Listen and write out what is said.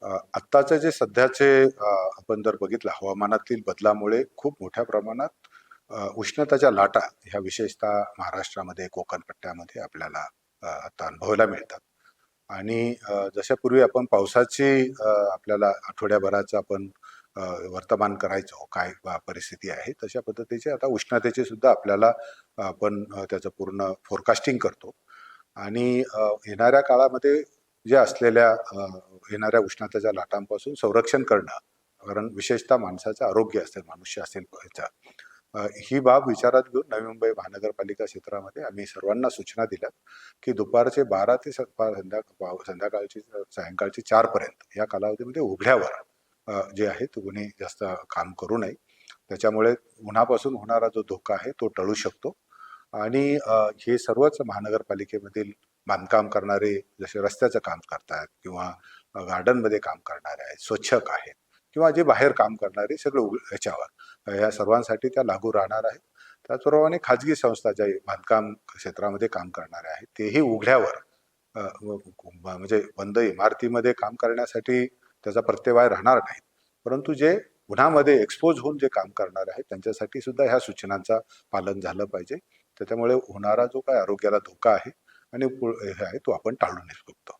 आत्ताचे जे सध्याचे आपण जर बघितलं हवामानातील बदलामुळे खूप मोठ्या प्रमाणात उष्णतेच्या लाटा ह्या विशेषतः महाराष्ट्रामध्ये कोकण पट्ट्यामध्ये आपल्याला आता अनुभवायला मिळतात. आणि जशा पूर्वी आपण पावसाची आपल्याला आठवड्याभराचं आपण वर्तमान करायचो काय परिस्थिती आहे तशा पद्धतीचे आता उष्णतेचे सुद्धा आपल्याला आपण त्याचं पूर्ण फोरकास्टिंग करतो. आणि येणाऱ्या काळामध्ये जे असलेल्या येणाऱ्या उष्णतेच्या लाटांपासून संरक्षण करणं, कारण विशेषतः माणसाचं आरोग्य असेल, मनुष्य असेल ह्याचा ही बाब विचारात घेऊन नवी मुंबई महानगरपालिका क्षेत्रामध्ये आम्ही सर्वांना सूचना दिल्यात की दुपारचे 12 ते संध्याकाळची सायंकाळची 4 पर्यंत या कालावधीमध्ये उघड्यावर जे आहे कोणी जास्त काम करू नये. त्याच्यामुळे उन्हापासून होणारा जो धोका आहे तो टळू शकतो. आणि हे सर्वच महानगरपालिकेमधील बांधकाम करणारे जसे रस्त्याचं काम करतायत किंवा गार्डनमध्ये काम करणारे आहेत, स्वच्छक आहेत किंवा जे बाहेर काम करणारे सगळे याच्यावर या सर्वांसाठी त्या लागू राहणार आहेत. त्याचप्रमाणे खाजगी संस्था ज्या बांधकाम क्षेत्रामध्ये काम करणारे आहेत तेही उघड्यावर म्हणजे बंद इमारतीमध्ये काम करण्यासाठी त्याचा प्रत्यवाय राहणार नाही. परंतु जे उन्हामध्ये एक्सपोज होऊन जे काम करणारे आहेत त्यांच्यासाठी सुद्धा ह्या सूचनांचा पालन झालं पाहिजे. त्याच्यामुळे होणारा जो काय आरोग्याला धोका आहे आणि हे आहे तो आपण टाळू शकतो.